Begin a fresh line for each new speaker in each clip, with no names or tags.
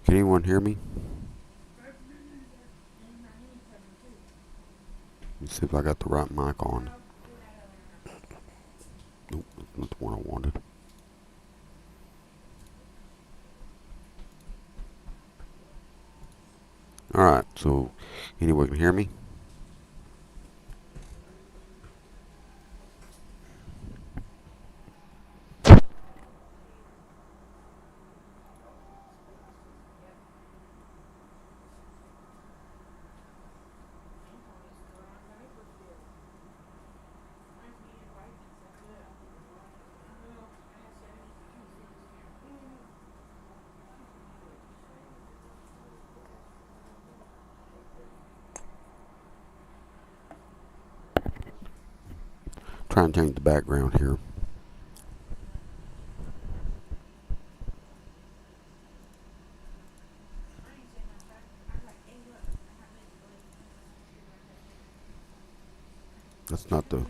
Can anyone hear me? Let's see if I got the right mic on. Nope, that's not the one I wanted. Alright, so anyone can hear me? Try and change the background here. That's not the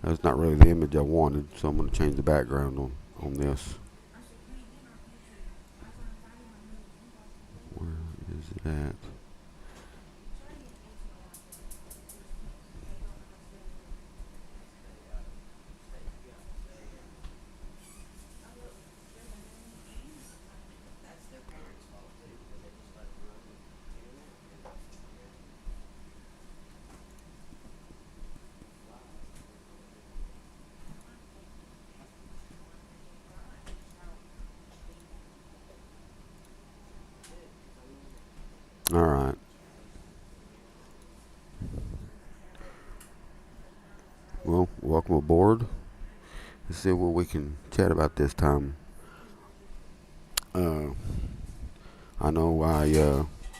that's not really the image I wanted, so I'm gonna change the background on this. Where is it at? Alright. Well, welcome aboard. Let's see what we can chat about this time. Uh, I know I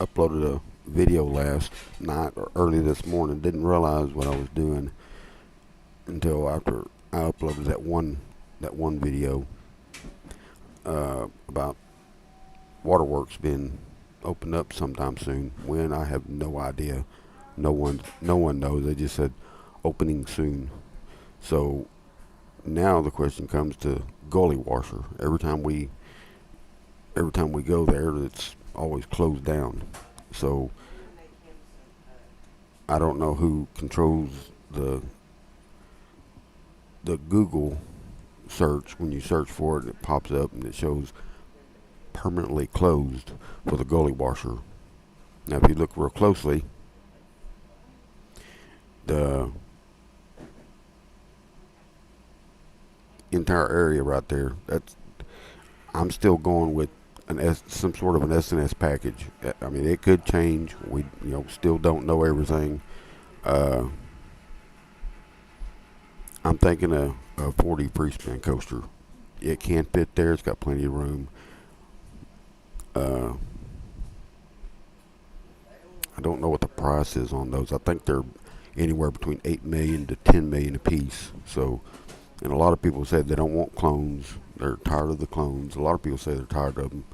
uploaded a video last night or early this morning. Didn't realize what I was doing until after I uploaded that one video about waterworks being opened up sometime soon. When, I have no idea. No one knows. They just said opening soon. So now the question comes to gully washer. Every time we go there, it's always closed down. So I don't know who controls the Google search. When you search for it, it pops up and it shows permanently closed for the gully washer. Now, if you look real closely, the entire area right there, that's I'm still going with some sort of an SNS package. I mean, it could change. We still don't know everything. Uh, I'm thinking a 40 free spin coaster. It can fit there. It's got plenty of room. Uh, I don't know what the price is on those. I think they're anywhere between 8 million to 10 million a piece. So, and a lot of people said they don't want clones. They're tired of the clones. A lot of people say they're tired of them.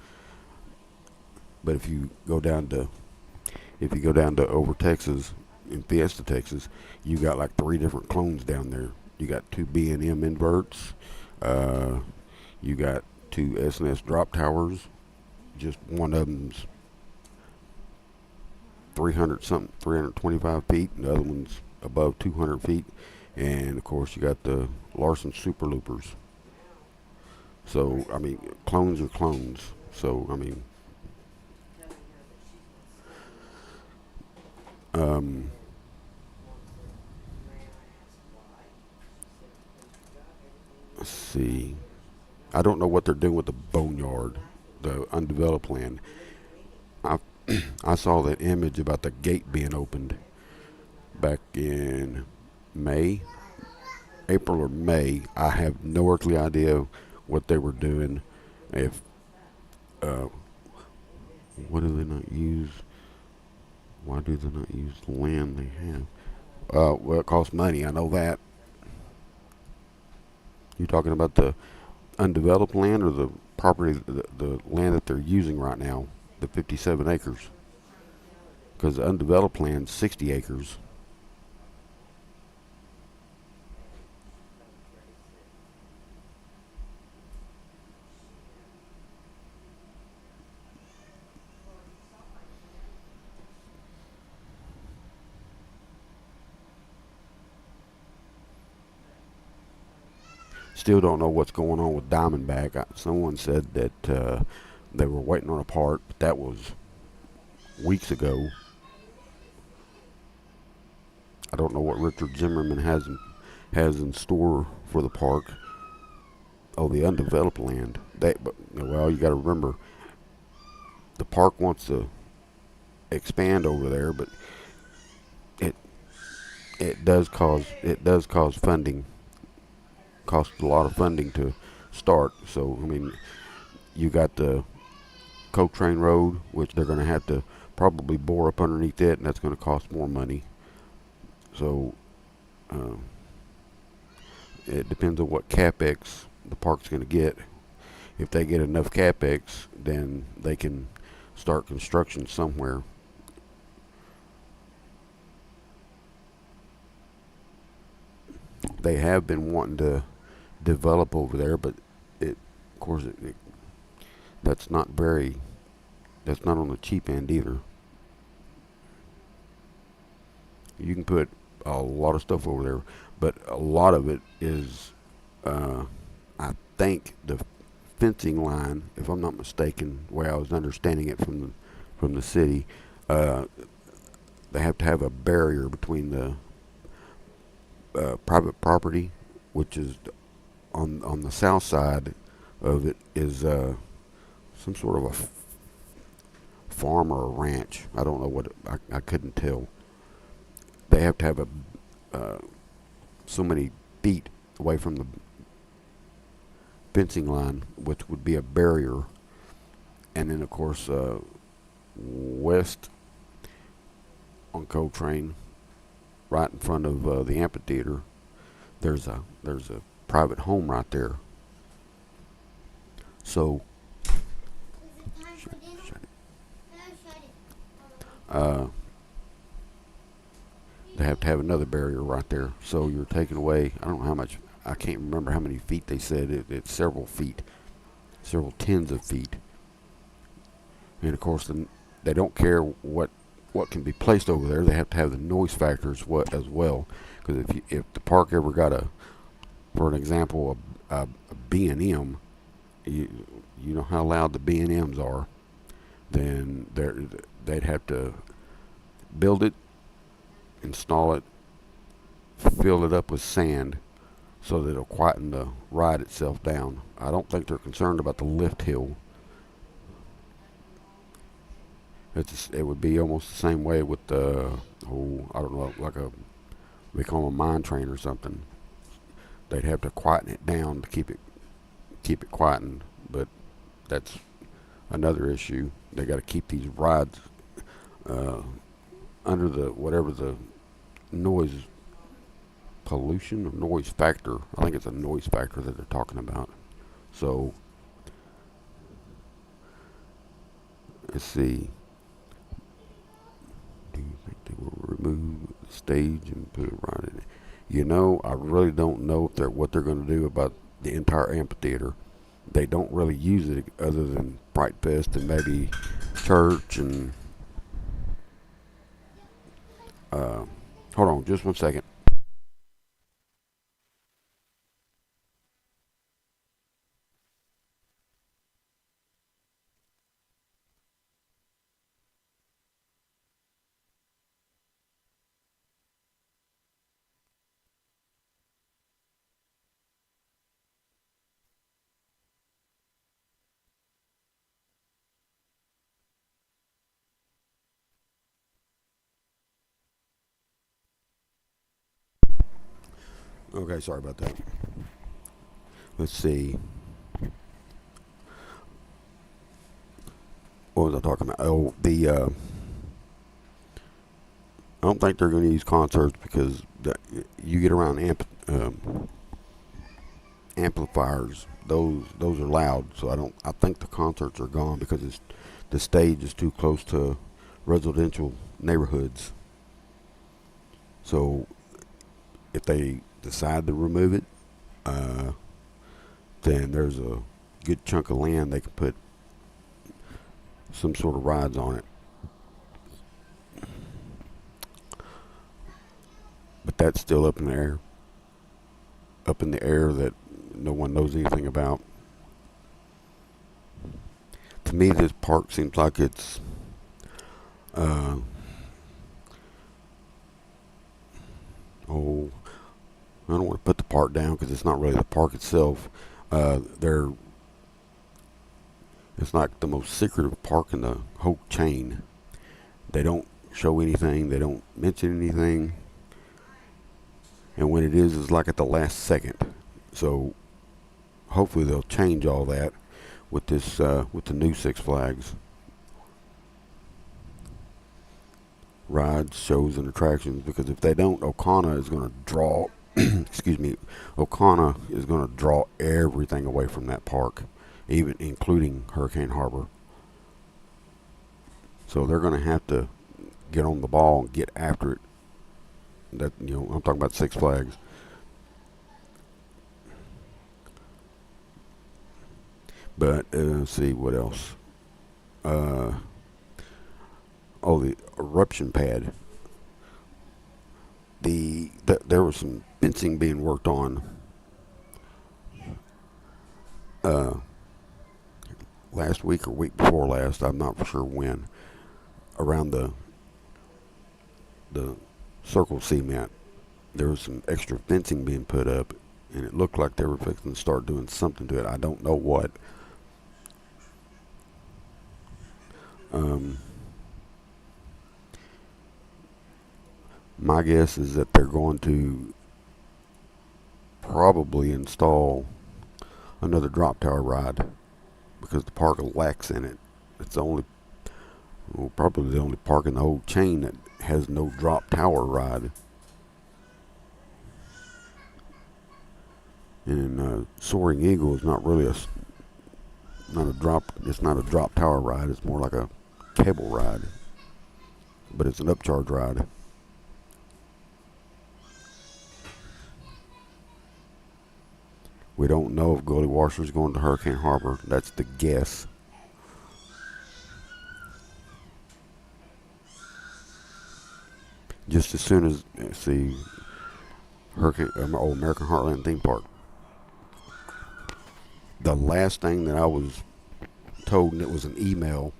But if you go down to over Texas, in Fiesta, Texas, you got like 3 different clones down there. You got 2 B&M inverts. Uh, you got 2 SNS drop towers. Just one of them's 300 something, 325 feet, and the other one's above 200 feet. And of course, you got the Larson Super Loopers. So I mean, clones are clones. So I mean, um, let's see. I don't know what they're doing with the boneyard, the undeveloped land. I I saw that image about the gate being opened back in May, April or May. I have no earthly idea what they were doing. If uh, what do they not use? Why do they not use the land they have? Well, it costs money. I know that. You talking about the undeveloped land or the property, the land that they're using right now, the 57 acres? Because the undeveloped land's 60 acres. still don't know what's going on with Diamondback. Someone said that they were waiting on a part, but that was weeks ago. I don't know what Richard Zimmerman has in store for the park. Oh, the undeveloped land. Well, you got to remember, the park wants to expand over there, but it it does cause funding. Costs a lot of funding to start. So I mean, you got the Coltrane Road, which they're going to have to probably bore up underneath it, and that's going to cost more money. So uh, it depends on what capex the park's going to get. If they get enough capex, then they can start construction somewhere. They have been wanting to develop over there, but of course, that's not very. That's not on the cheap end either. You can put a lot of stuff over there, but a lot of it is, uh, I think, the fencing line, if I'm not mistaken, the way I was understanding it from the city. Uh, they have to have a barrier between the private property, which is on the south side of it, is some sort of a farm or a ranch. I don't know what I couldn't tell. They have to have a uh, so many feet away from the fencing line, which would be a barrier, and then of course west on Coltrane, right in front of the amphitheater, there's a private home right there. So uh, they have to have another barrier right there. So you're taking away. I don't know how much. I can't remember how many feet they said. It's several feet, several tens of feet. And of course, they don't care what can be placed over there. They have to have the noise factors as well. Because if the park ever got for an example, a B&M, you you know how loud the B&Ms are, then they'd have to build it, install it, fill it up with sand so that it'll quieten the ride itself down. I don't think they're concerned about the lift hill. It would be almost the same way with the I don't know, like they call a mine train or something. They'd have to quieten it down to keep it quietened, but that's another issue. They got to keep these rides uh, under the whatever the noise pollution or noise factor. I think it's a noise factor that they're talking about. So let's see. Do you think they will remove the stage and put it right in it? I really don't know what they're going to do about the entire amphitheater. They don't really use it other than Fright Fest and maybe church and. Uh, Hold on, just one second. Okay, sorry about that. Let's see. What was I talking about? Oh, I don't think they're going to use concerts because you get around amplifiers. Those are loud. So I think the concerts are gone because the stage is too close to residential neighborhoods. So if they decide to remove it, uh, then there's a good chunk of land they can put some sort of rides on it. But that's still up in the air. Up in the air that no one knows anything about. To me, this park seems like it's uh, oh, I don't want to put the park down because it's not really the park itself. They're It's like the most secretive park in the whole chain. They don't show anything. They don't mention anything. And when it is, it's like at the last second. So hopefully they'll change all that with this with the new Six Flags rides, shows, and attractions. Because if they don't, Okana is going to draw. Excuse me, Okana is going to draw everything away from that park, even including Hurricane Harbor. So they're going to have to get on the ball and get after it. That, I'm talking about Six Flags. But let's see what else. Uh, the eruption pad. There was some fencing being worked on uh, last week or week before last. I'm not for sure when. Around the circle cement, there was some extra fencing being put up, and it looked like they were fixing to start doing something to it. I don't know what. My guess is that they're going to probably install another drop tower ride because the park lacks in it. It's probably the only park in the whole chain that has no drop tower ride. And Soaring Eagle is not really not a drop. It's not a drop tower ride. It's more like a cable ride, but it's an upcharge ride. We don't know if Gully Washer is going to Hurricane Harbor. That's the guess. Just as soon as American Heartland theme park. The last thing that I was told, and it was an email,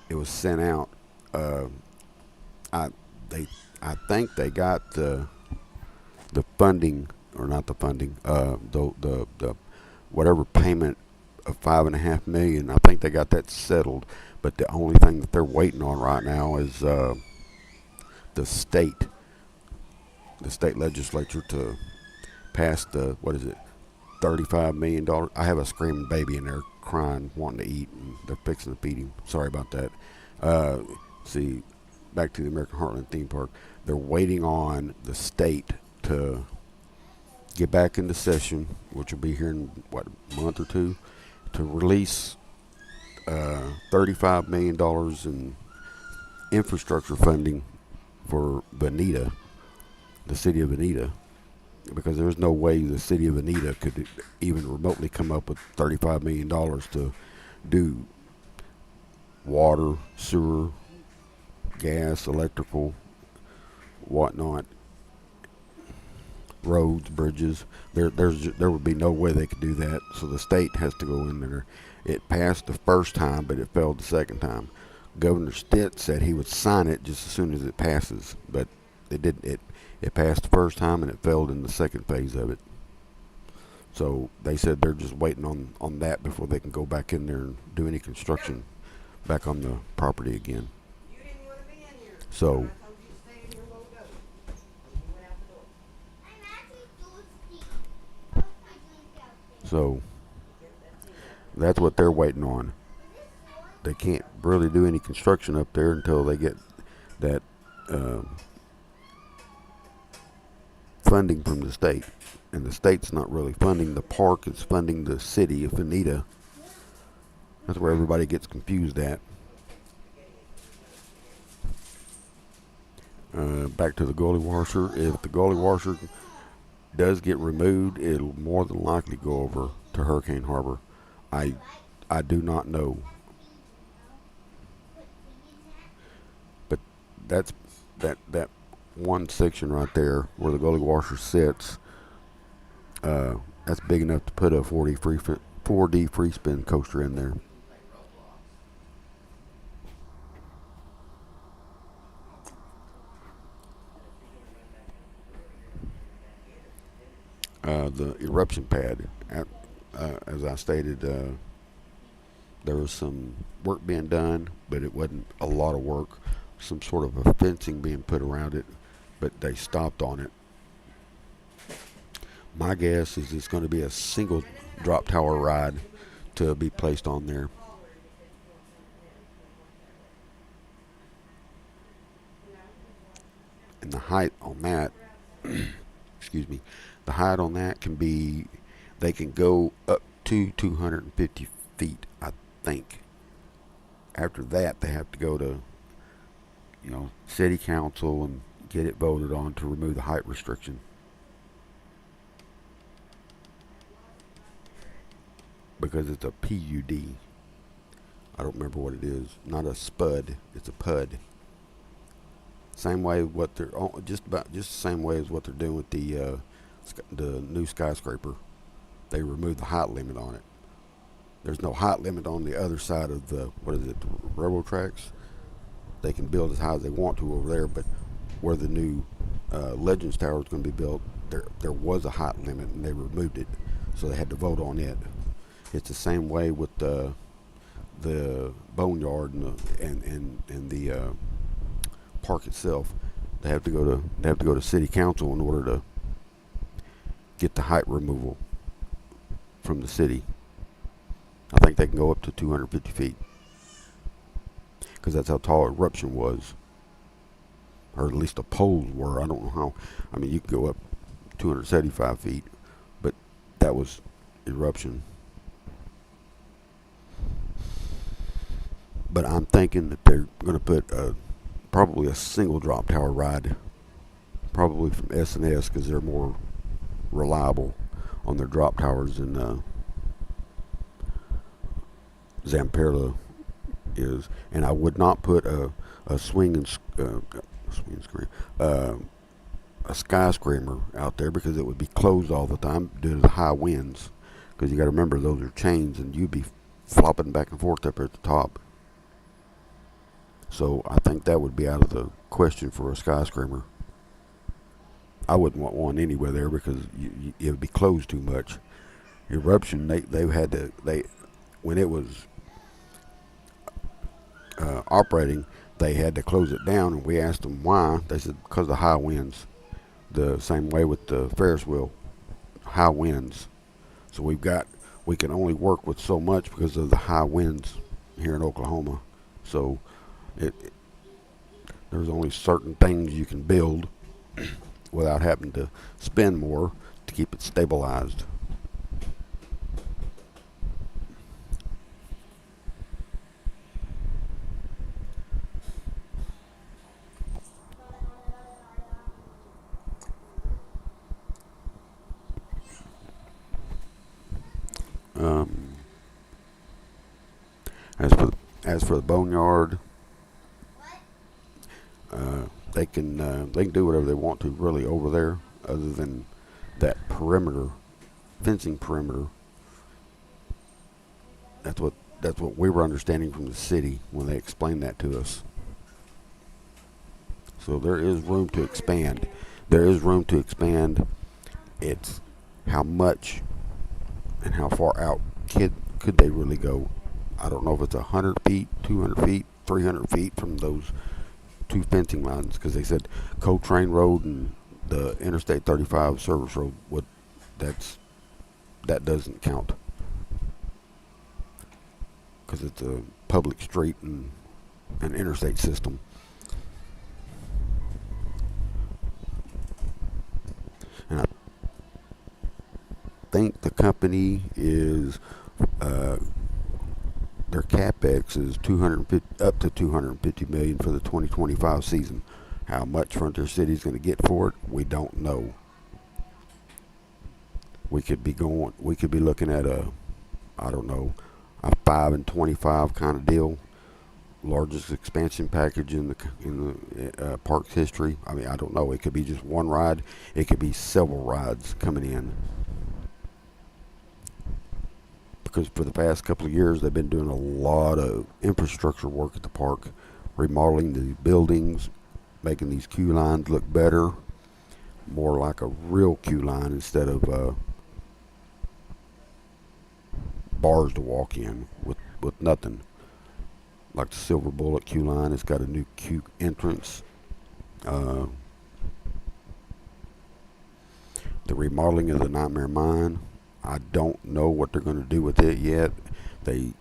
it was sent out. I think they got the funding, or not the funding, the whatever payment of $5.5 million. I think they got that settled, but the only thing that they're waiting on right now is the state legislature to pass the, what is it, $35 million. I have a screaming baby in there crying, wanting to eat, and they're fixing to feed him. Sorry about that. See, back to the American Heartland theme park. They're waiting on the state to get back into session, which will be here in a month or two, to release $35 million in infrastructure funding for Veneta, the city of Veneta, because there's no way the city of Veneta could even remotely come up with $35 million to do water, sewer, gas, electrical, whatnot, roads, bridges. There would be no way they could do that. So the state has to go in there. It passed the first time, but it failed the second time. Governor Stitt said he would sign it just as soon as it passes, but it didn't. It passed the first time and it failed in the second phase of it. So they said they're just waiting on that before they can go back in there and do any construction back on the property again. So that's what they're waiting on. They can't really do any construction up there until they get that funding from the state. And the state's not really funding the park, it's funding the city of Veneta. That's where everybody gets confused at. Back to the Gully Washer. If the Gully Washer does get removed, it'll more than likely go over to Hurricane Harbor. I do not know. But that's that one section right there where the Gully Washer sits. That's big enough to put a 4D free spin coaster in there. The eruption pad, as I stated, there was some work being done, but it wasn't a lot of work. Some sort of a fencing being put around it, but they stopped on it. My guess is it's going to be a single drop tower ride to be placed on there. And the height on that, excuse me, the height on that can be, they can go up to 250 feet, I think. After that, they have to go to, city council and get it voted on to remove the height restriction. Because it's a PUD. I don't remember what it is. Not a spud. It's a PUD. Same way what they're just the same way as what they're doing with the new skyscraper. They removed the height limit on it. There's no height limit on the other side of the railroad tracks. They can build as high as they want to over there, but where the new Legends Tower is going to be built, there was a height limit and they removed it, so they had to vote on it. It's the same way with the boneyard and the park itself. They have to go to city council in order to get the height removal from the city. I think they can go up to 250 feet because that's how tall eruption was, or at least the poles were. I don't know how. I mean, you can go up 275 feet, but that was eruption. But I'm thinking that they're going to put probably a single drop tower ride, probably from S&S, because they're more reliable on their drop towers than Zamperla is. And I would not put a skyscraper out there because it would be closed all the time due to the high winds. Because you got to remember, those are chains, and you'd be flopping back and forth up at the top. So I think that would be out of the question for a skyscraper. I wouldn't want one anywhere there because it would be closed too much. Eruption, they when it was operating, they had to close it down, and we asked them why. They said because of the high winds. The same way with the Ferris wheel, high winds. So we can only work with so much because of the high winds here in Oklahoma. So there's only certain things you can build without having to spend more to keep it stabilized. Um, as for the boneyard, they can do whatever they want to really over there, other than that fencing perimeter. That's what we were understanding from the city when they explained that to us. So there is room to expand. It's how much and how far out could they really go. I don't know if it's 100 feet, 200 feet, 300 feet from those two fencing lines, because they said Coltrane Road and the Interstate 35 service road that doesn't count because it's a public street and an interstate system. And I think the company is their capex is 250 up to 250 million for the 2025 season. How much Frontier City is going to get for it, we don't know. We could be looking at a 5 and 25 kind of deal. Largest expansion package in the park's history. I mean, I don't know. It could be just one ride. It could be several rides coming in. because for the past couple of years they've been doing a lot of infrastructure work at the park, remodeling the buildings, making these queue lines look better, more like a real queue line instead of bars to walk in with nothing. Like the Silver Bullet queue line, it's got a new queue entrance. Uh, the remodeling of the Nightmare Mine, I don't know what they're going to do with it yet. They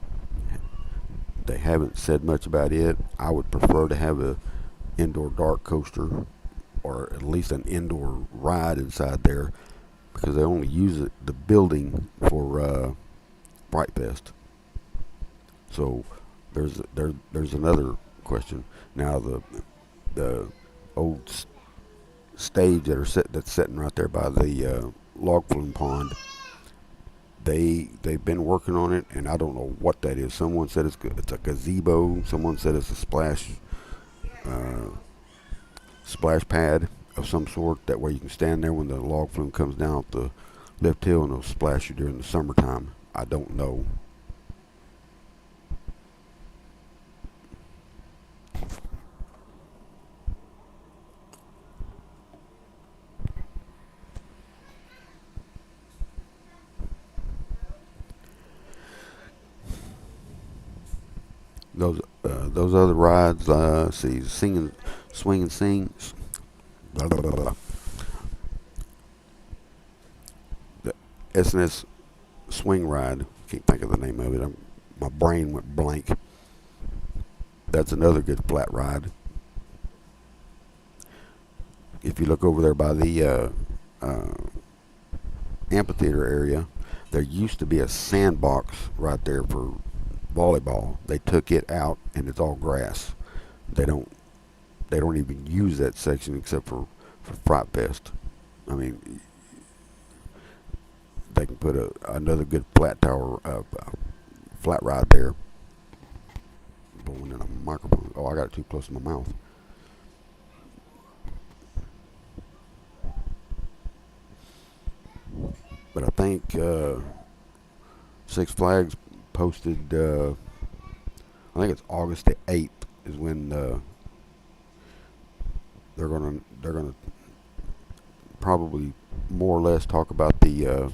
they haven't said much about it. I would prefer to have a indoor dark coaster or at least an indoor ride inside there because they only use the building for Fright Fest. So there's another question. Now the old stage that's sitting right there by the log flume pond. They've been working on it, and I don't know what that is. Someone said it's a gazebo. Someone said it's a uh, splash pad of some sort. That way you can stand there when the log flume comes down the lift hill and it'll splash you during the summertime. I don't know. Those other rides. See, singing, swing and sing. Blah, blah, blah, blah. The SNS swing ride. Can't think of the name of it. My brain went blank. That's another good flat ride. If you look over there by the amphitheater area, there used to be a sandbox right there for volleyball. They took it out and it's all grass. They don't they don't even use that section except for Fright Fest. I mean, they can put another good flat ride there. Blowing in a microphone. Oh, I got it too close to my mouth. But I think Six Flags posted. I think it's August the 8th is when they're gonna probably more or less talk about the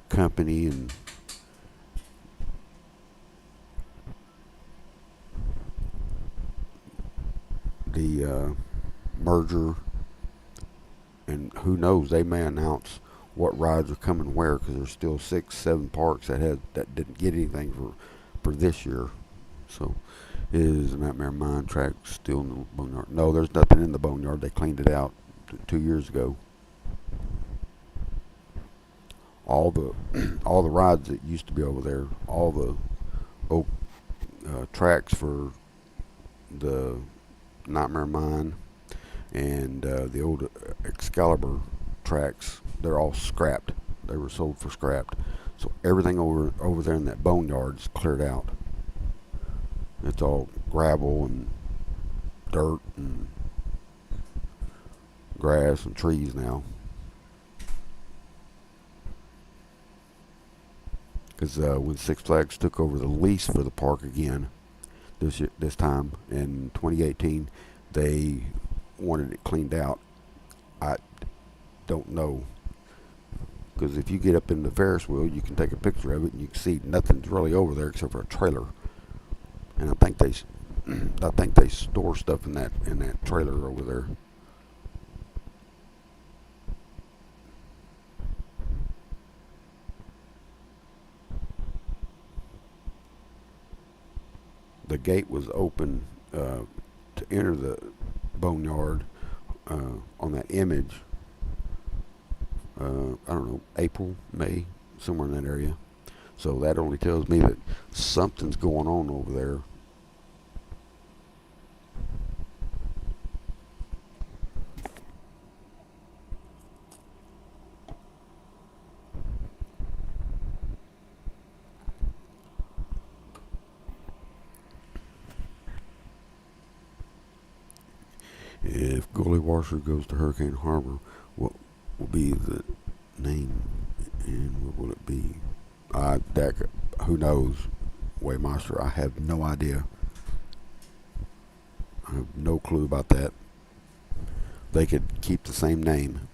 company and the merger, and who knows, they may announce what rides are coming where because there's still 6, 7 parks that didn't get anything for this year. So is Nightmare Mine track still in the Boneyard? No, there's nothing in the Boneyard. They cleaned it out 2 years ago. All the all the rides that used to be over there, all the oak tracks for the Nightmare Mine and the old Excalibur tracks, they're all scrapped. They were sold for scrapped. So everything over there in that boneyard's cleared out. It's all gravel and dirt and grass and trees now. Because when Six Flags took over the lease for the park again this time in 2018, they wanted it cleaned out. I don't know, because if you get up in the Ferris wheel, you can take a picture of it and you can see nothing's really over there except for a trailer. And I think they store stuff in that trailer over there. The gate was open to enter the boneyard on that image. I don't know, April, May, somewhere in that area. So that only tells me that something's going on over there. If Gully Washer goes to Hurricane Harbor, what will be the name and what will it be? That, who knows, Waymaster? I have no idea. I have no clue about that. They could keep the same name.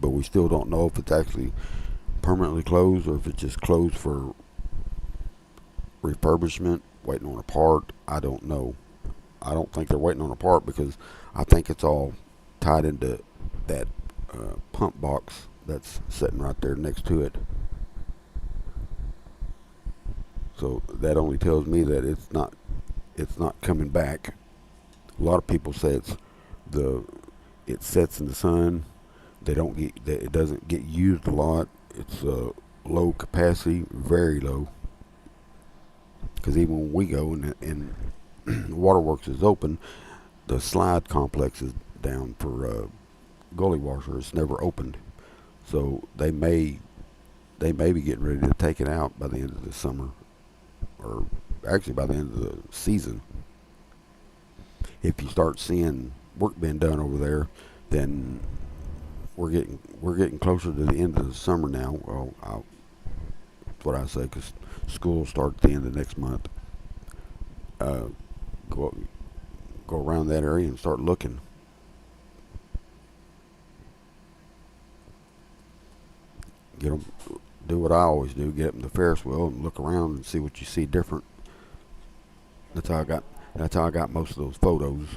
But we still don't know if it's actually permanently closed or if it's just closed for refurbishment, waiting on a part. I don't know. I don't think they're waiting on a part because I think it's all tied into that pump box that's sitting right there next to it. So that only tells me that it's not coming back. A lot of people say the it sets in the sun. They don't get that, it doesn't get used a lot. It's low capacity, very low. Because even when we go and Waterworks is open, the slide complex is down for gully washer. It's never opened, so they may be getting ready to take it out by the end of the summer, or actually by the end of the season. If you start seeing work being done over there, then we're getting closer to the end of the summer now. Well, that's what I say because school starts at the end of next month. Uh, go go around that area and start looking. Get them. Do what I always do. Get up in the Ferris wheel and look around and see what you see different. That's how I got. That's how I got most of those photos.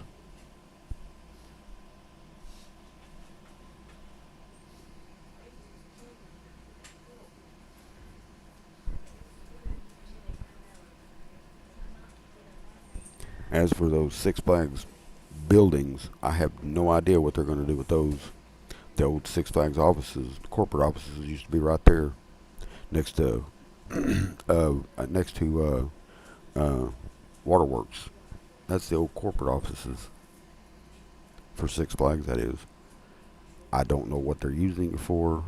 As for those Six Flags buildings, I have no idea what they're going to do with those. The old Six Flags offices, corporate offices, used to be right there next to next to Waterworks. That's the old corporate offices for Six Flags. That is. I don't know what they're using it for.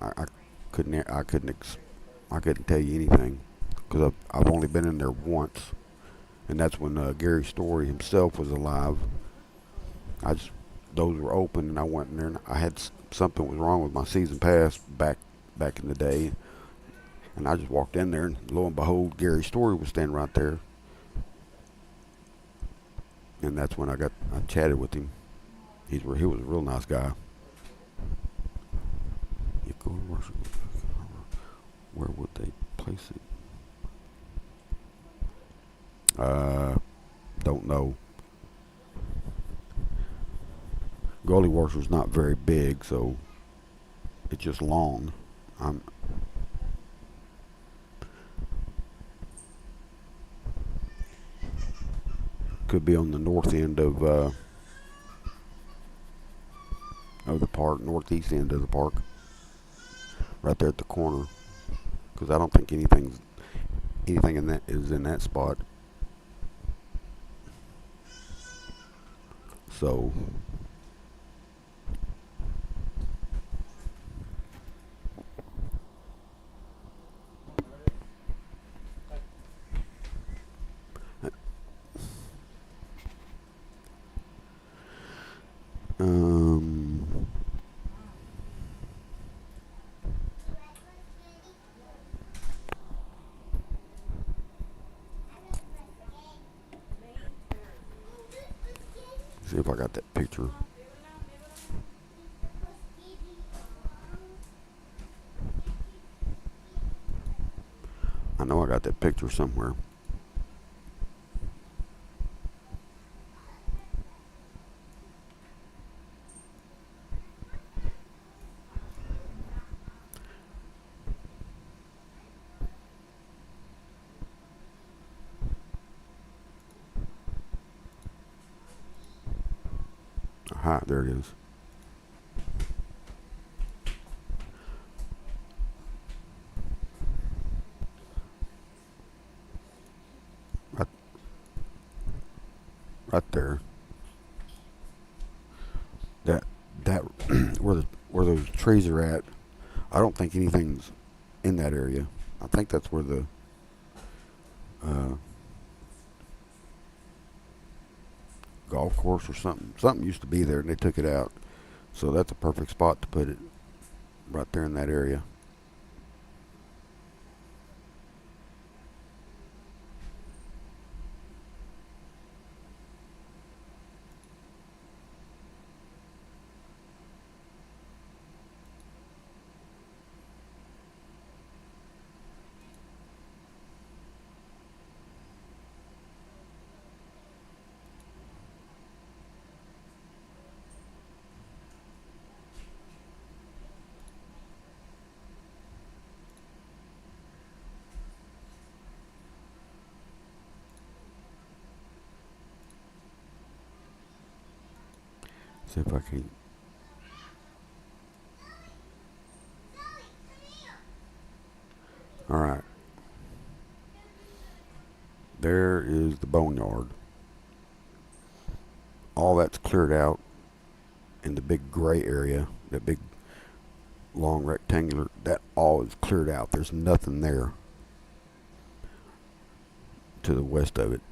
I couldn't. I couldn't tell you anything because I've only been in there once, and that's when Gary Story himself was alive. I just those were open, and I went in there, and I had something was wrong with my season pass back in the day, and I just walked in there, and lo and behold, Gary Story was standing right there, and that's when I chatted with him. He was a real nice guy. You go where would they place it? Don't know. Gully washer's not very big, so it's just long. I'm could be on the north end of the park, northeast end of the park, right there at the corner. Because I don't think anything in that is in that spot. So um, see if I got that picture. I know I got that picture somewhere. Aha, there it is. Right, right there. That that where those trees are at. I don't think anything's in that area. I think that's where the uh, golf course or something. Something used to be there and they took it out. So that's a perfect spot to put it, right there in that area. See if I can. All right. There is the boneyard. All that's cleared out in the big gray area, that big long rectangular, that all is cleared out. There's nothing there to the west of it.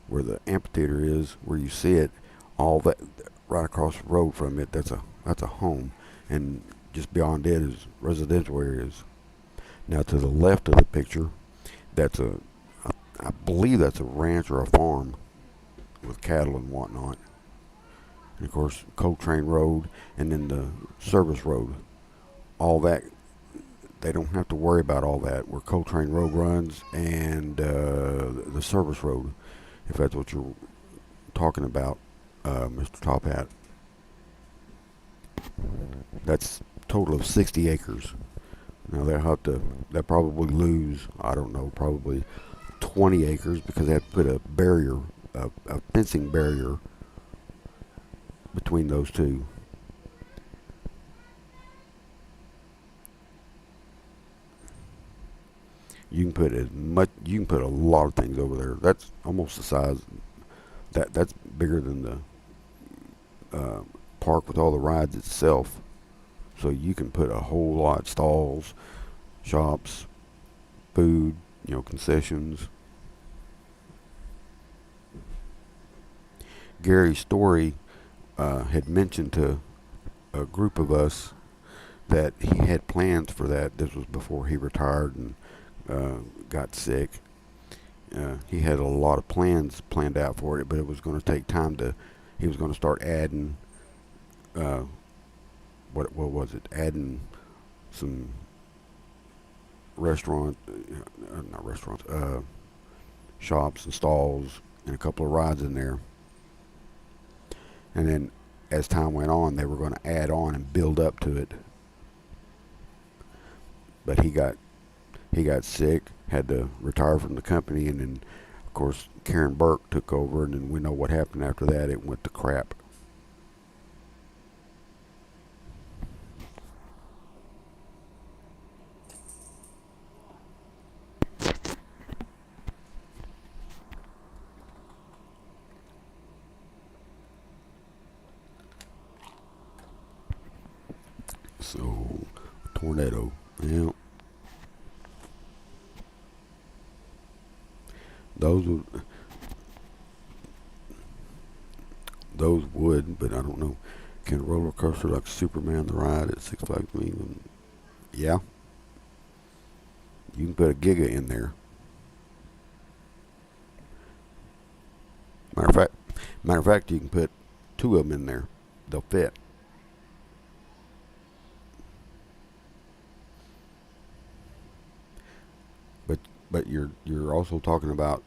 Where the amphitheater is, where you see it, all that right across the road from it, that's a home, and just beyond it is residential areas. Now to the left of the picture, that's I believe that's a ranch or a farm with cattle and whatnot. And of course, Coltrane Road, and then the service road. All that, they don't have to worry about all that where Coltrane Road runs, and the service road, if that's what you're talking about, Mr. Top Hat. That's a total of 60 acres. Now they'll probably lose, I don't know, probably 20 acres because they have to put a barrier, a fencing barrier between those two. You can put you can put a lot of things over there. That's almost the size, that's bigger than the park with all the rides itself. So you can put a whole lot, stalls, shops, food, concessions. Gary Story had mentioned to a group of us that he had plans for that. This was before he retired and got sick. He had a lot of plans planned out for it, but it was going to take time he was going to start adding, what was it? Adding some not restaurants, shops and stalls and a couple of rides in there. And then as time went on, they were going to add on and build up to it. But he got sick, had to retire from the company, and then, of course, Karen Burke took over, and then we know what happened after that. It went to crap. So, tornado. Yeah. Those would, but I don't know. Can a roller coaster like Superman the ride at Six Flags England? Yeah. You can put a Giga in there. Matter of fact, you can put two of them in there. They'll fit. But you're also talking about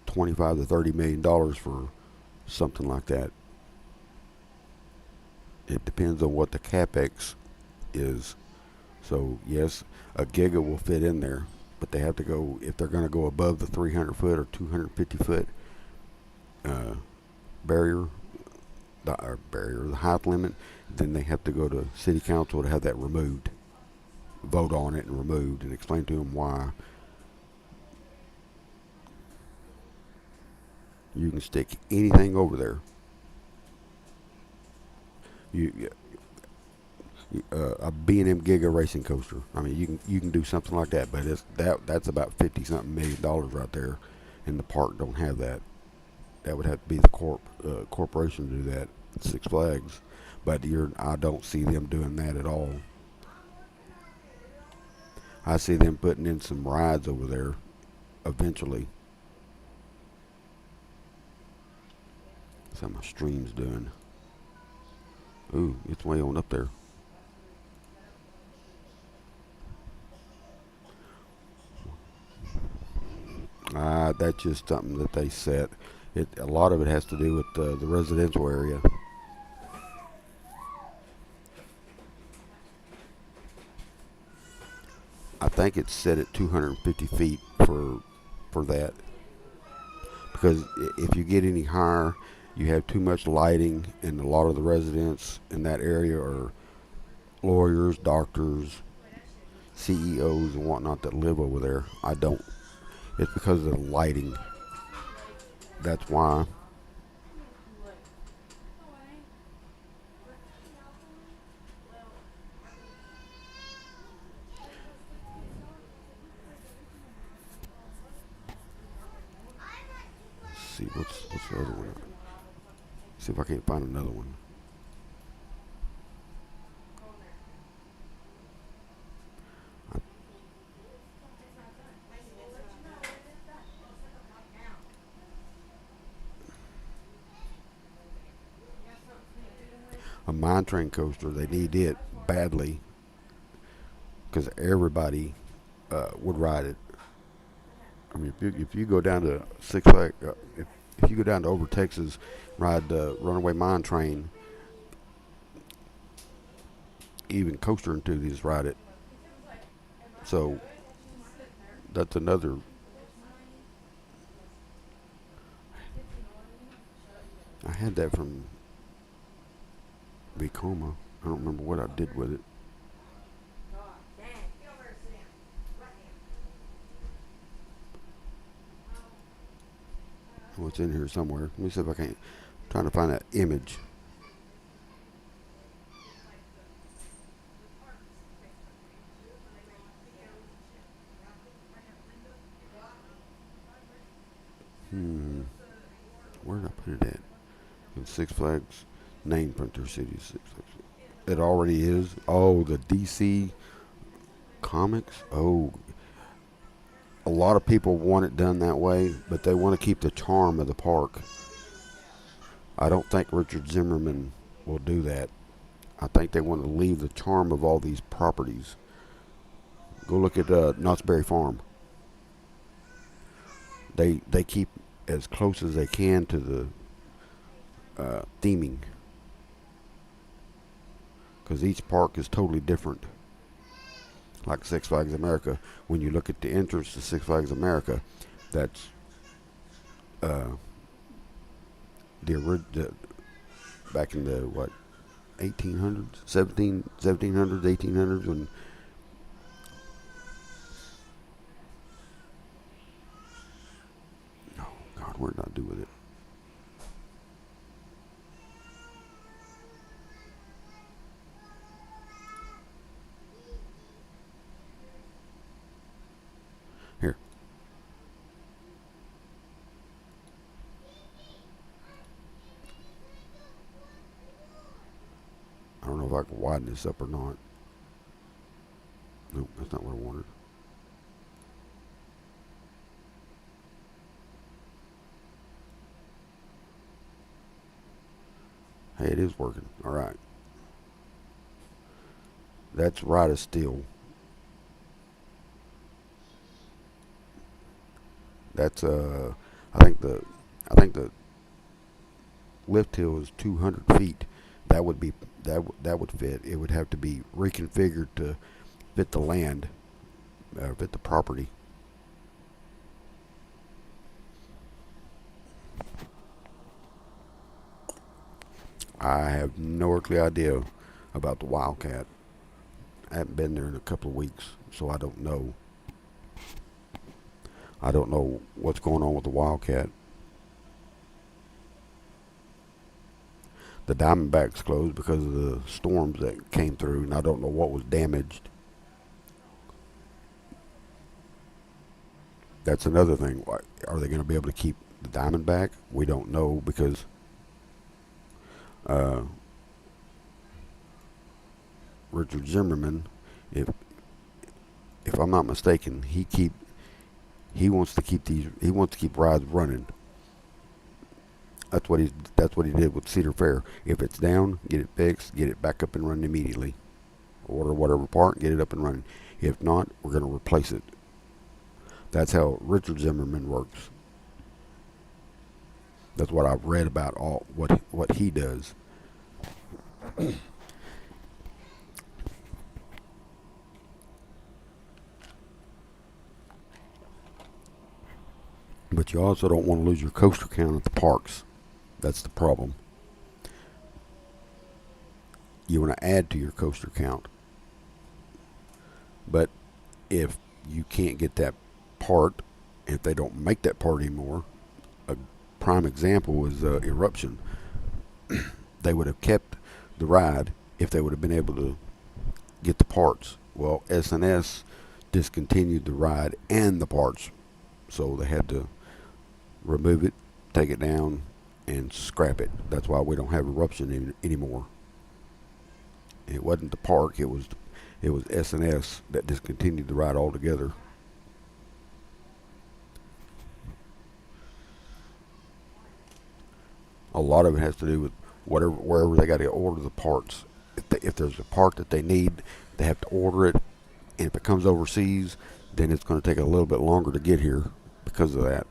25 to 30 million dollars for something like that. It depends on what the capex is. So yes, a Giga will fit in there, but they have to go, if they're going to go above the 300 foot or 250 foot barrier, the height limit, then they have to go to city council to have that removed, vote on it and removed, and explain to them why. You can stick anything over there. You a B&M Giga racing coaster. I mean, you can do something like that, but that's about 50 something $1 million right there, and the park don't have that. That would have to be the corporation to do that. Six Flags, but I don't see them doing that at all. I see them putting in some rides over there eventually. That's how my stream's doing. Ooh, it's way on up there. That's just something that they set. A lot of it has to do with the residential area. I think it's set at 250 feet for that, because if you get any higher, you have too much lighting, and a lot of the residents in that area are lawyers, doctors, CEOs, and whatnot that live over there. I don't. It's because of the lighting. That's why. Let's see what's the other one. See if I can't find another one. A mine train coaster. They need it badly because everybody would ride it. I mean, if you go down to Six Flags, if you go down to Over Texas, ride the Runaway Mine Train, even Coaster enthusiasts ride it. So that's another. I had that from Vekoma. I don't remember what I did with it. Oh, it's in here somewhere. Let me see if I can. I'm trying to find that image. Hmm. Where did I put it at? In Six Flags name Frontier City. Six Flags. It already is. Oh, the DC comics. Oh, a lot of people want it done that way, but they want to keep the charm of the park. I don't think Richard Zimmerman will do that. I think they want to leave the charm of all these properties. Go look at Knott's Berry Farm. They keep as close as they can to the theming, because each park is totally different. Like Six Flags America, when you look at the entrance to Six Flags America, that's uh, the back in the what 1800s, 1700s, 1800s, when oh God, what did I do with it? Here, I don't know if I can widen this up or not. Nope, that's not what I wanted. Hey, it is working. All right, that's right as steel. That's I think the lift hill is 200 feet. That would be that would fit. It would have to be reconfigured to fit the land, fit the property. I have no earthly idea about the Wildcat. I haven't been there in a couple of weeks, so I don't know. I don't know what's going on with the Wildcat. The Diamondbacks closed because of the storms that came through, and I don't know what was damaged. That's another thing. Are they going to be able to keep the Diamondback? We don't know, because uh, Richard Zimmerman, if I'm not mistaken, he wants to keep rides running. That's what he did with Cedar Fair. If it's down, get it fixed, get it back up and running immediately. Order whatever part, get it up and running. If not, we're going to replace it. That's how Richard Zimmerman works. That's what I've read about what he does. But you also don't want to lose your coaster count at the parks. That's the problem. You want to add to your coaster count. But if you can't get that part, if they don't make that part anymore, a prime example is Eruption. They would have kept the ride if they would have been able to get the parts. Well, S&S discontinued the ride and the parts, so they had to remove it, take it down, and scrap it. That's why we don't have Eruption anymore. It wasn't the park; it was S&S that discontinued the ride altogether. A lot of it has to do with wherever they got to order the parts. If there's a part that they need, they have to order it, and if it comes overseas, then it's going to take a little bit longer to get here because of that.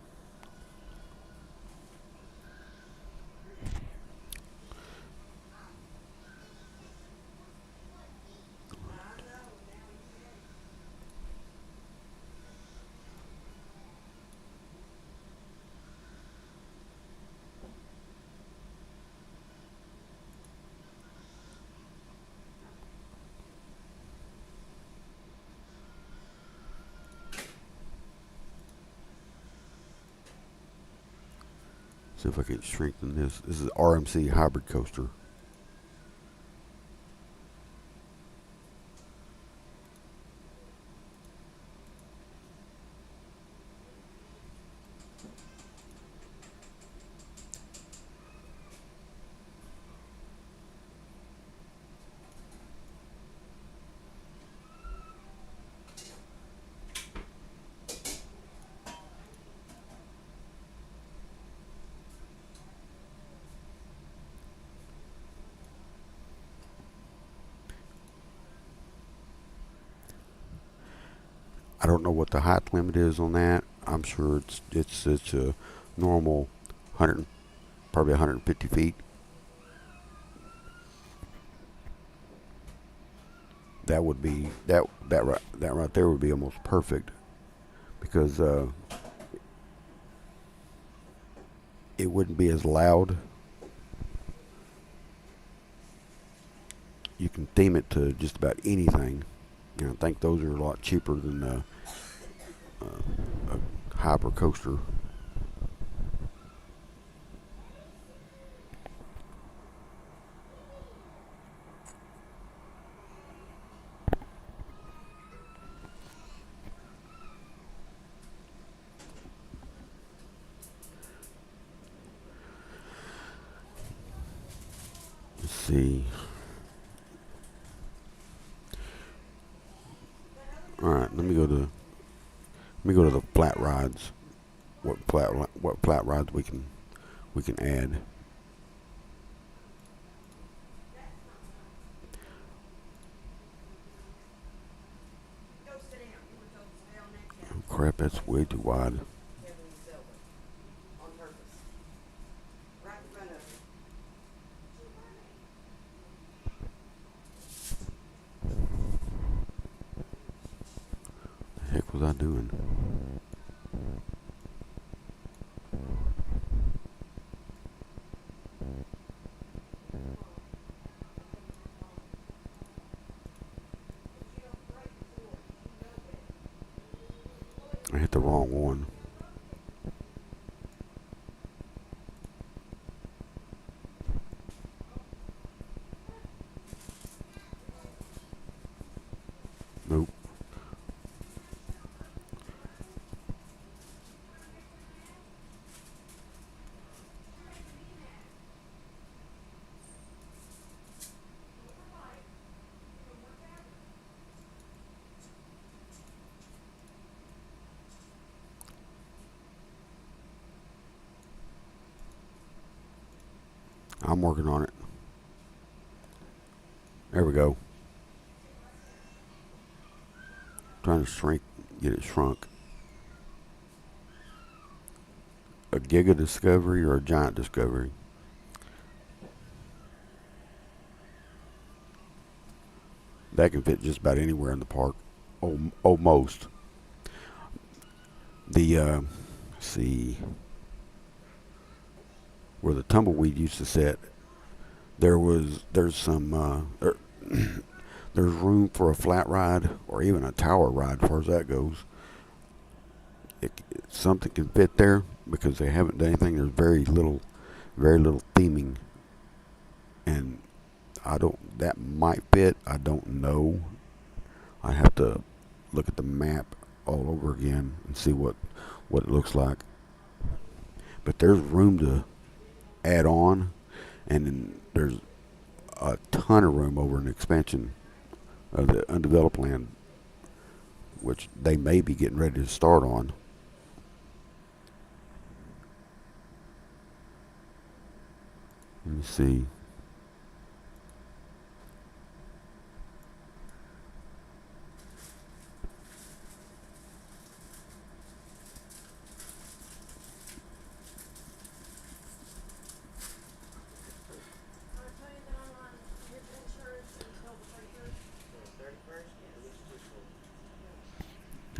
See if I can strengthen this. This is RMC hybrid coaster. I don't know what the height limit is on that. I'm sure it's a normal 100, probably 150 feet. That would be that right there would be almost perfect because it wouldn't be as loud. You can theme it to just about anything. I think those are a lot cheaper than a hyper coaster. Let's see. All right, let me go to the flat rides. What flat rides we can add. Oh, crap, that's way too wide. The heck was I doing? I hit the wrong one. Nope. I'm working on it. There we go. Trying to get it shrunk. A Giga Discovery or a Giant Discovery? That can fit just about anywhere in the park. Almost. Let's see, where the tumbleweed used to sit, there's some there's room for a flat ride or even a tower ride, as far as that goes. Something can fit there because they haven't done anything. There's very little theming, and that might fit. I don't know. I have to look at the map all over again and see what it looks like. But there's room to add on, and then there's a ton of room over an expansion of the undeveloped land, which they may be getting ready to start on. Let me see.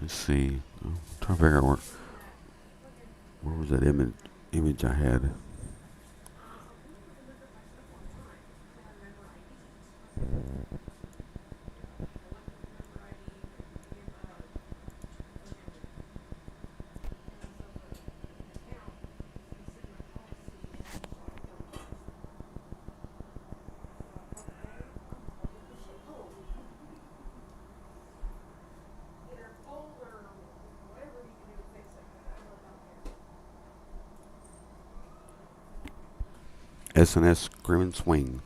Let's see. I'm trying to figure out where was that image I had. S&S Scream and Swing.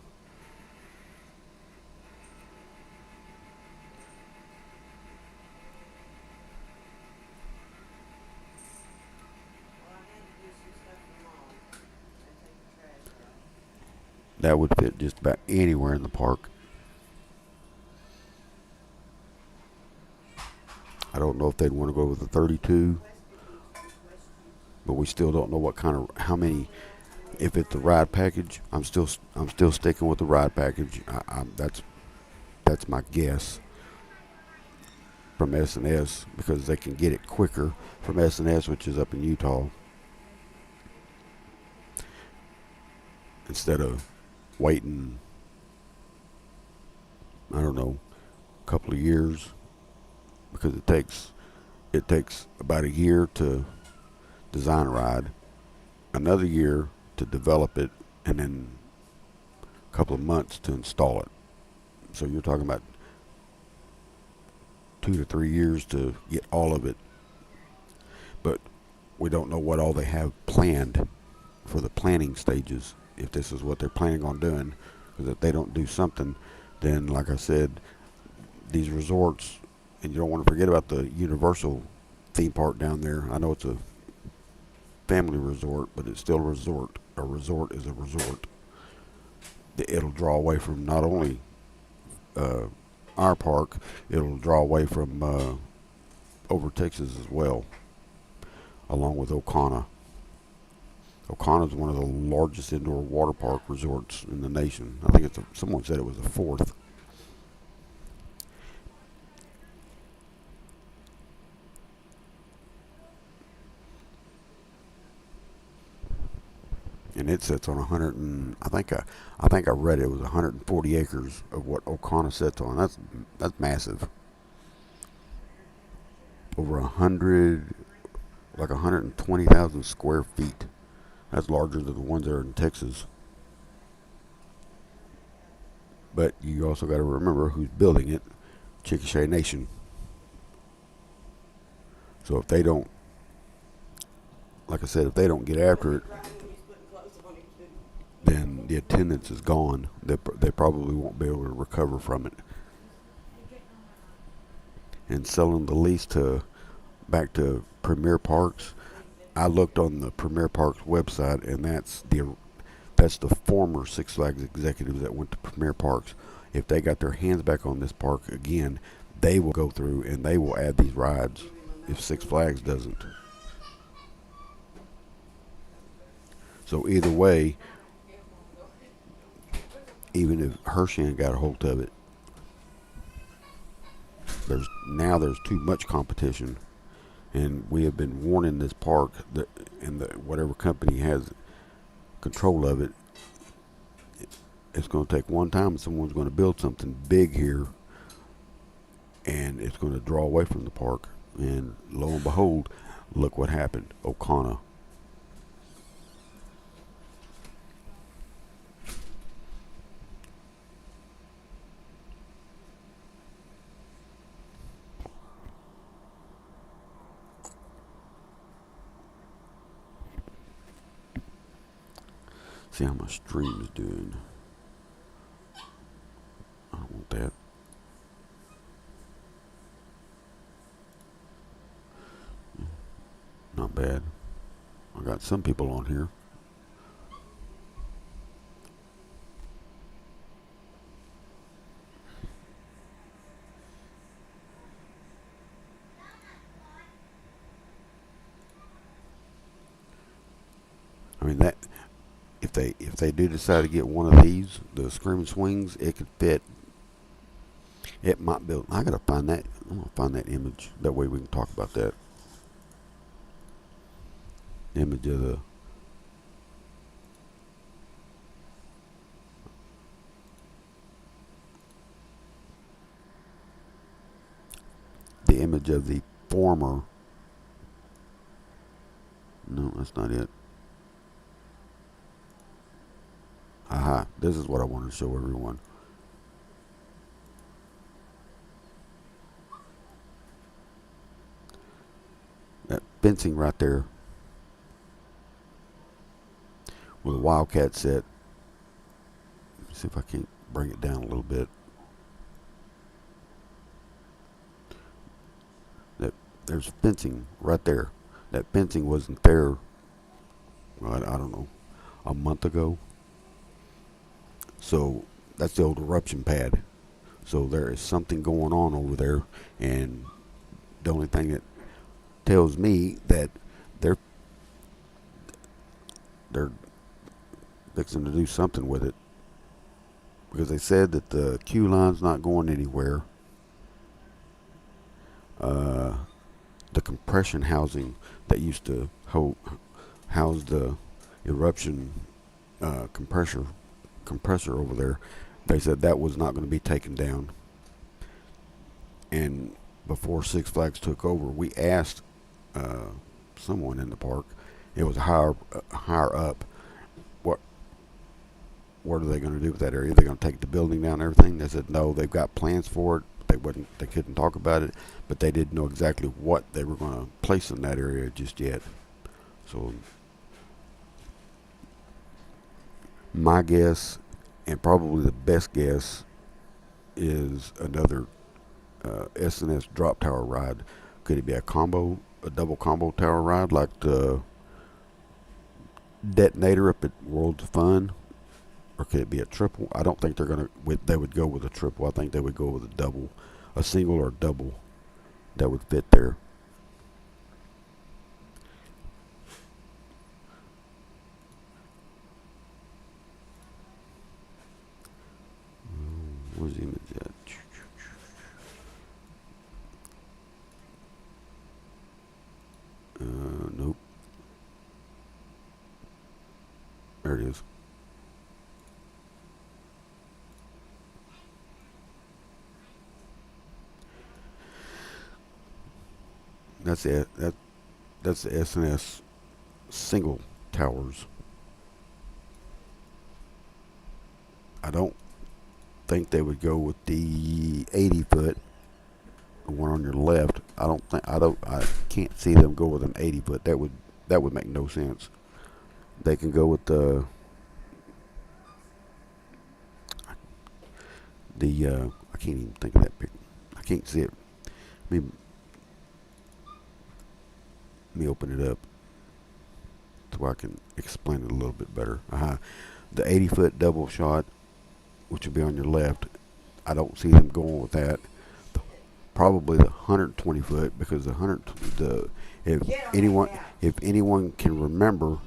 That would fit just about anywhere in the park. I don't know if they'd want to go with the 32, but we still don't know what kind of, how many. If it's the ride package, I'm still sticking with the ride package. That's my guess from S&S, because they can get it quicker from S&S, which is up in Utah, instead of waiting, I don't know, a couple of years, because it takes about a year to design a ride, another year to develop it, and then a couple of months to install it. So you're talking about 2 to 3 years to get all of it. But we don't know what all they have planned for the planning stages, if this is what they're planning on doing. Because if they don't do something, then like I said, these resorts, and you don't want to forget about the Universal theme park down there. I know it's a family resort, but it's still a resort. A resort is a resort. It'll draw away from not only our park, it'll draw away from over Texas as well, along with Ocana. Ocana is one of the largest indoor water park resorts in the nation. I think someone said it was the fourth. And it sits on 100 and I think I read it was 140 acres of what Ocana sits on. That's massive. Over 120,000 square feet. That's larger than the ones that are in Texas. But you also got to remember who's building it, Chickasha Nation. So if they don't, like I said, if they don't get after it, then the attendance is gone. They probably won't be able to recover from it. And selling the lease back to Premier Parks, I looked on the Premier Parks website, and That's the former Six Flags executives that went to Premier Parks. If they got their hands back on this park again, they will go through and they will add these rides if Six Flags doesn't. So either way, even if Hershey got a hold of it, there's too much competition, and we have been warning this park that, and whatever company has control of it, it's going to take one time and someone's going to build something big here, and it's going to draw away from the park. And lo and behold, look what happened. O'Connor. See how my stream is doing. I don't want that. Not bad. I got some people on here. I mean, that if they do decide to get one of these, the Screaming Swings, it could fit. It might build. I gotta find that. I'm gonna find that image. That way we can talk about that image of the image of the former. No, that's not it. Aha, this is what I wanted to show everyone. That fencing right there with a Wildcat set. Let's see if I can't bring it down a little bit. There's fencing right there. That fencing wasn't there, well, I don't know, a month ago. So that's the old eruption pad. So there is something going on over there, and the only thing that tells me that they're fixing to do something with it, because they said that the queue line's not going anywhere. The compression housing that used to house the eruption compressor over there, they said that was not going to be taken down. And before Six Flags took over, we asked someone in the park, it was higher up, what are they going to do with that area? They're going to take the building down and everything? They said no, they've got plans for it. They couldn't talk about it, but they didn't know exactly what they were going to place in that area just yet. So my guess, and probably the best guess, is another S&S drop tower ride. Could it be a double combo tower ride like the Detonator up at Worlds of Fun? Or could it be a triple? I don't think they would go with a triple. I think they would go with a double, a single or double that would fit there. Where's the image at? Nope. There it is. That's it. That's the S&S single towers. I don't think they would go with the 80-foot, the one on your left. I can't see them go with an 80-foot. That would make no sense. They can go with the I can't even think of that picture. I can't see it. Let me open it up so I can explain it a little bit better. The 80-foot double shot, which will be on your left, I don't see them going with that. Probably the 120 foot, because the if anyone if anyone can remember,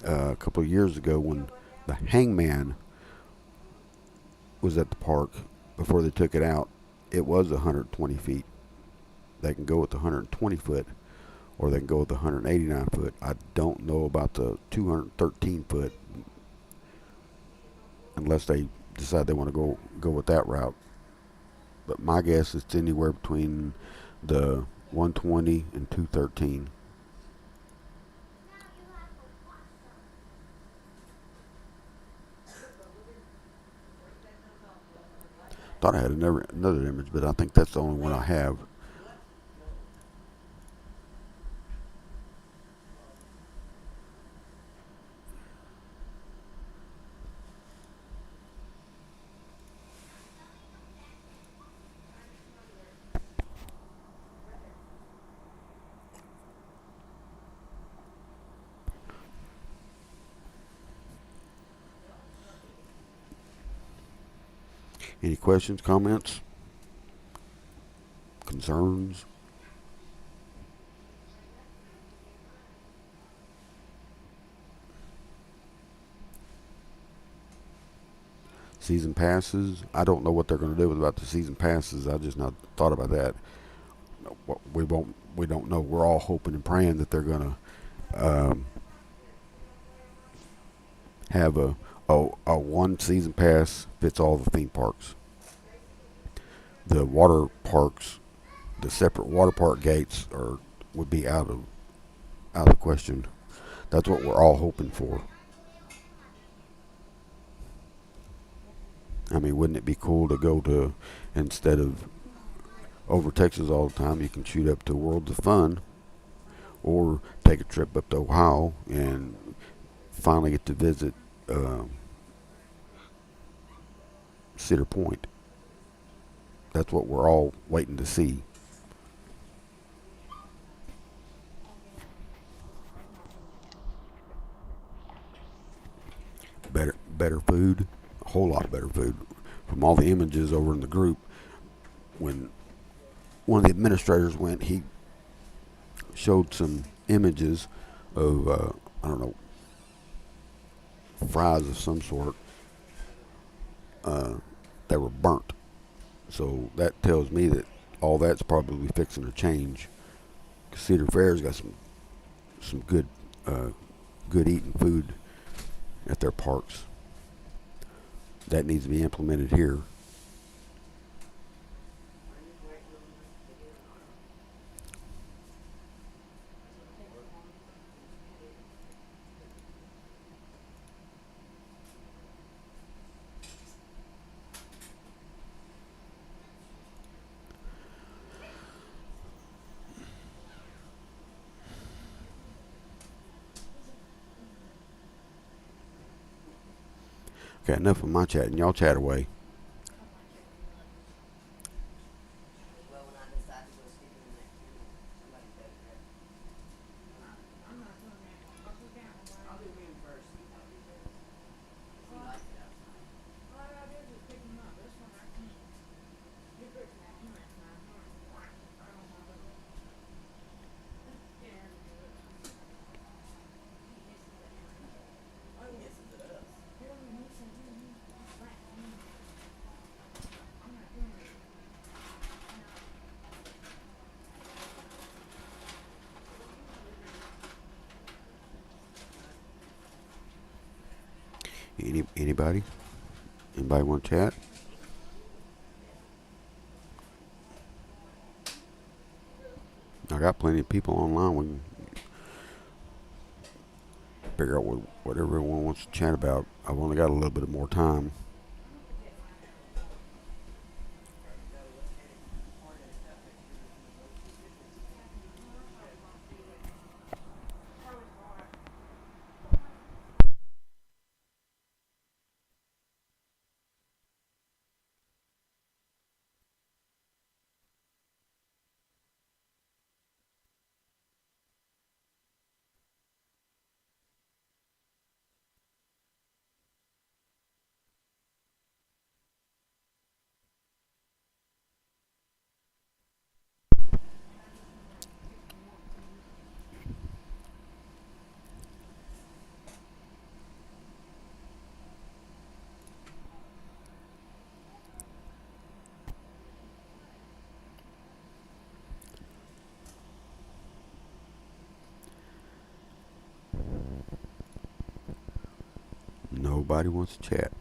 a couple of years ago when the Hangman was at the park before they took it out, it was 120 feet. They can go with the 120 foot, or they can go with the 189 foot. I don't know about the 213 foot, unless they decide they want to go with that route. But my guess is it's anywhere between the 120 and 213. Thought I had another image, but I think that's the only one I have. Any questions, comments, concerns? Season passes. I don't know what they're going to do about the season passes. I just not thought about that. We won't. We don't know. We're all hoping and praying that they're going to have a one season pass fits all the theme parks. The water parks, the separate water park gates would be out of the question. That's what we're all hoping for. I mean, wouldn't it be cool to go to, instead of over Texas all the time, you can shoot up to Worlds of Fun, or take a trip up to Ohio and finally get to visit Cedar Point. That's what we're all waiting to see. Better food, a whole lot better food. From all the images over in the group, when one of the administrators went, he showed some images of I don't know, fries of some sort uh, that were burnt. So that tells me that all that's probably fixing to change. Cedar Fair's got some uh, good eating food at their parks. That needs to be implemented here. Okay, enough of my chatting. Y'all chat away. Anybody? Anybody want to chat? I got plenty of people online. We can figure out what everyone wants to chat about. I've only got a little bit more time. Nobody wants to chat.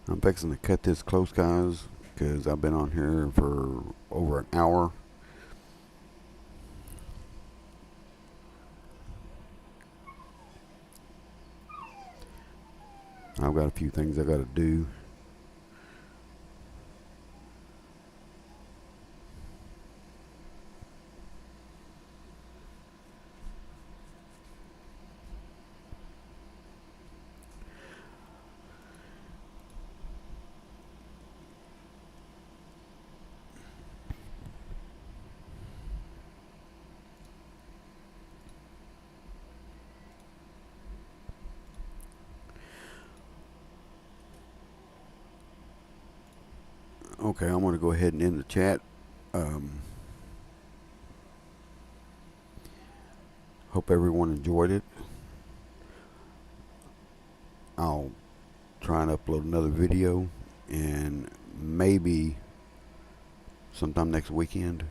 I'm fixing to cut this close, guys, because I've been on here for over an hour. I've got a few things I got to do. Okay, I'm going to go ahead and end the chat. Hope everyone enjoyed it. I'll try and upload another video, and maybe sometime next weekend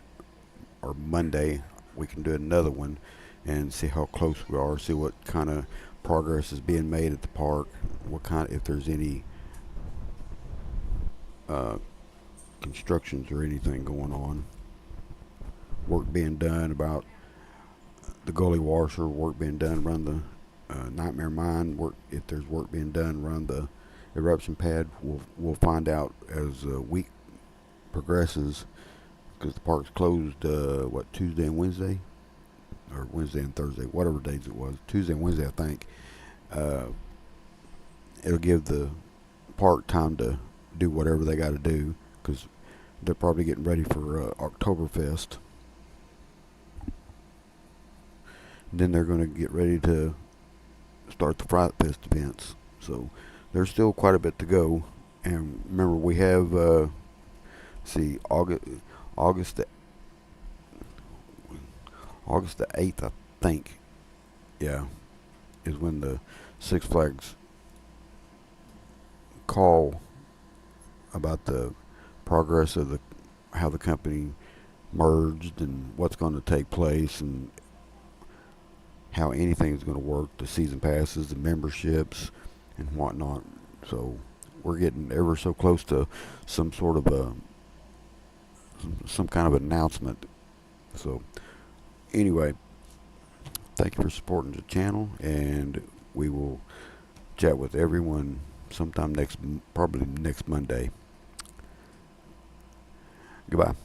or Monday we can do another one and see how close we are, see what kind of progress is being made at the park, if there's any constructions or anything going on, work being done about the gully washer, work being done around the Nightmare Mine, if there's work being done around the eruption pad. We'll find out as the week progresses, because the park's closed Tuesday and Wednesday, or Wednesday and Thursday, whatever days it was, Tuesday and Wednesday I think. It'll give the park time to do whatever they got to do, because they're probably getting ready for Oktoberfest. Then they're going to get ready to start the Fright Fest events. So there's still quite a bit to go. And remember, we have August the 8th, I think. Yeah, is when the Six Flags call about the progress of how the company merged and what's going to take place and how anything is going to work, the season passes, the memberships, and whatnot. So we're getting ever so close to some sort of some kind of announcement. So anyway, thank you for supporting the channel, and we will chat with everyone sometime probably next Monday. Goodbye.